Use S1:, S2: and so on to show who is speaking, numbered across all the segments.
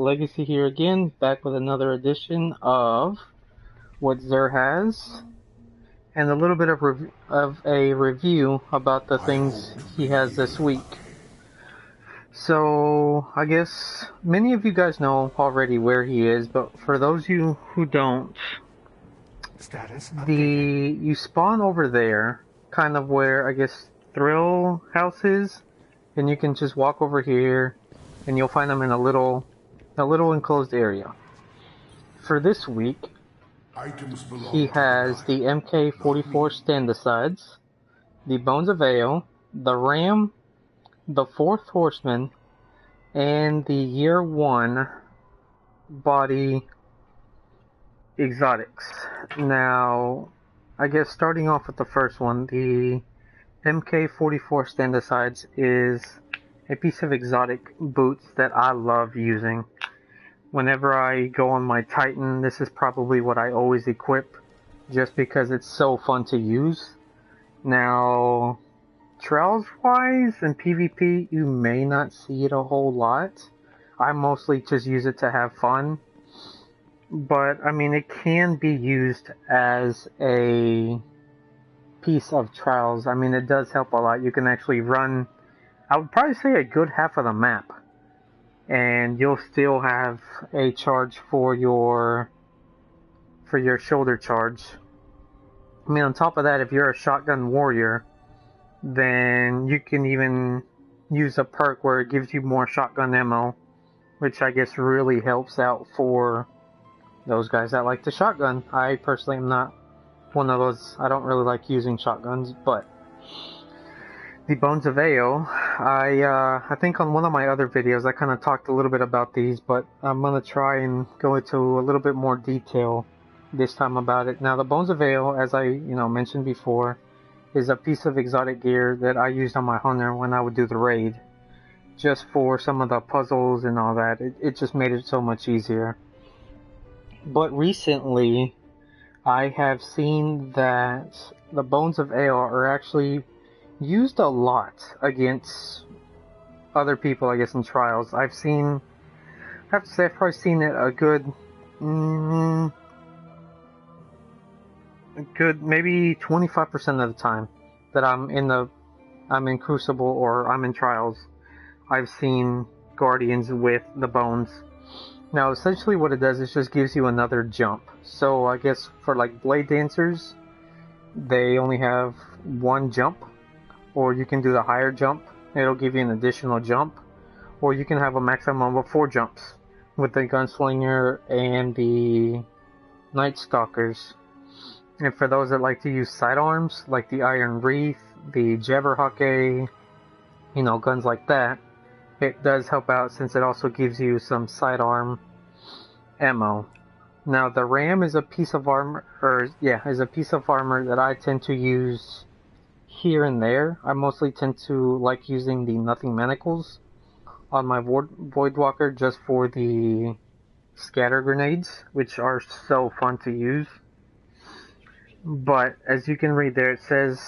S1: Legacy here again, back with another edition of What Zer Has, and a little bit of a review about the things he has this week. So, I guess many of you guys know already where he is, but for those of you who don't, you spawn over there, kind of where, I guess, Thrill House is, and you can just walk over here, and you'll find them in a little enclosed area. For this week, he has the MK44 Standicides, the Bones of Ao, the Ram, the Fourth Horseman, and the Year 1 body exotics. Now, I guess starting off with the first one, the MK44 Standicides is a piece of exotic boots that I love using. Whenever I go on my Titan, this is probably what I always equip, just because it's so fun to use. Now, Trials-wise and PvP, you may not see it a whole lot. I mostly just use it to have fun. But, I mean, it can be used as a piece of Trials. I mean, it does help a lot. You can actually run, I would probably say, a good half of the map, and you'll still have a charge for your shoulder charge. I mean, on top of that, if you're a shotgun warrior, then you can even use a perk where it gives you more shotgun ammo, which I guess really helps out for those guys that like the shotgun. I personally am not one of those. I don't really like using shotguns, but the Bones of Ao, I think on one of my other videos I kind of talked a little bit about these, but I'm going to try and go into a little bit more detail this time about it. Now, the Bones of Ao, as I mentioned before, is a piece of exotic gear that I used on my hunter when I would do the raid, just for some of the puzzles and all that. It just made it so much easier. But recently, I have seen that the Bones of Ao are actually used a lot against other people, I guess, in Trials. I have to say I've probably seen it a good maybe 25% of the time that I'm in Crucible or I'm in Trials. I've seen Guardians with the Bones. Now, essentially what it does is just gives you another jump. So I guess for like Blade Dancers, they only have one jump, or you can do the higher jump. It'll give you an additional jump, or you can have a maximum of 4 jumps with the Gunslinger and the Night Stalkers. And for those that like to use sidearms, like the Iron Wreath, the Jabberhawk, guns like that, it does help out since it also gives you some sidearm ammo. Now, the Ram is a piece of armor, that I tend to use here and there. I mostly tend to like using the Nothing Manacles on my Voidwalker just for the scatter grenades, which are so fun to use. But as you can read there, it says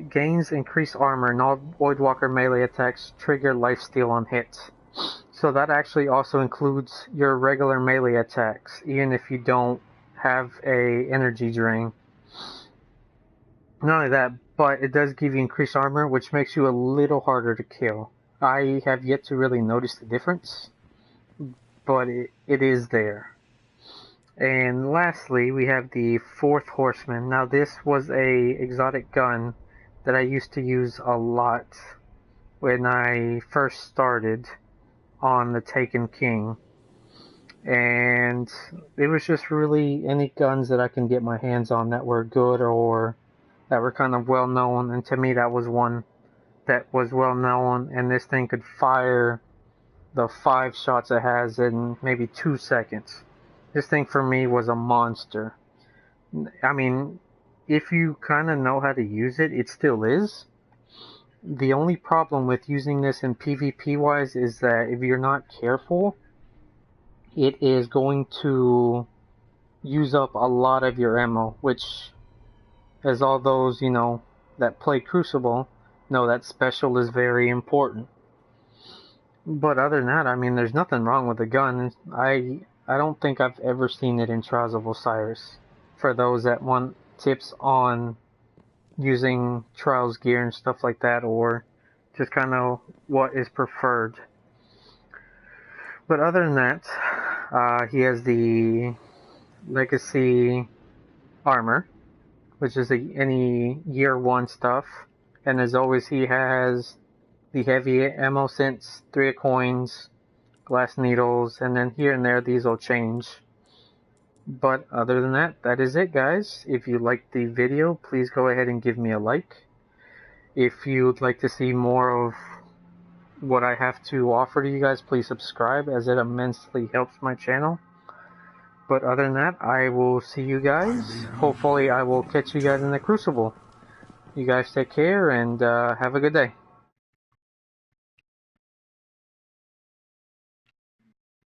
S1: gains increased armor and all Voidwalker melee attacks trigger lifesteal on hits. So that actually also includes your regular melee attacks, even if you don't have a energy drain. Not only that, but it does give you increased armor, which makes you a little harder to kill. I have yet to really notice the difference, but it is there. And lastly, we have the Fourth Horseman. Now, this was a exotic gun that I used to use a lot when I first started on the Taken King. And it was just really any guns that I can get my hands on that were good or that were kind of well known. And to me, that was one that was well known. And this thing could fire the 5 shots it has in maybe 2 seconds. This thing for me was a monster. I mean, if you kind of know how to use it, it still is. The only problem with using this in PvP wise is that if you're not careful, it is going to use up a lot of your ammo, which, as all those, that play Crucible know, that special is very important. But other than that, I mean, there's nothing wrong with the gun. I don't think I've ever seen it in Trials of Osiris. For those that want tips on using Trials gear and stuff like that, or just kind of what is preferred. But other than that, he has the Legacy armor, which is any year 1 stuff. And as always, he has the heavy ammo sense, 3 of coins, glass needles, and then here and there these will change. But other than that, that is it, guys. If you liked the video, please go ahead and give me a like. If you'd like to see more of what I have to offer to you guys, please subscribe, as it immensely helps my channel. But other than that, I will see you guys. Hopefully I will catch you guys in the Crucible. You guys take care and have a good day.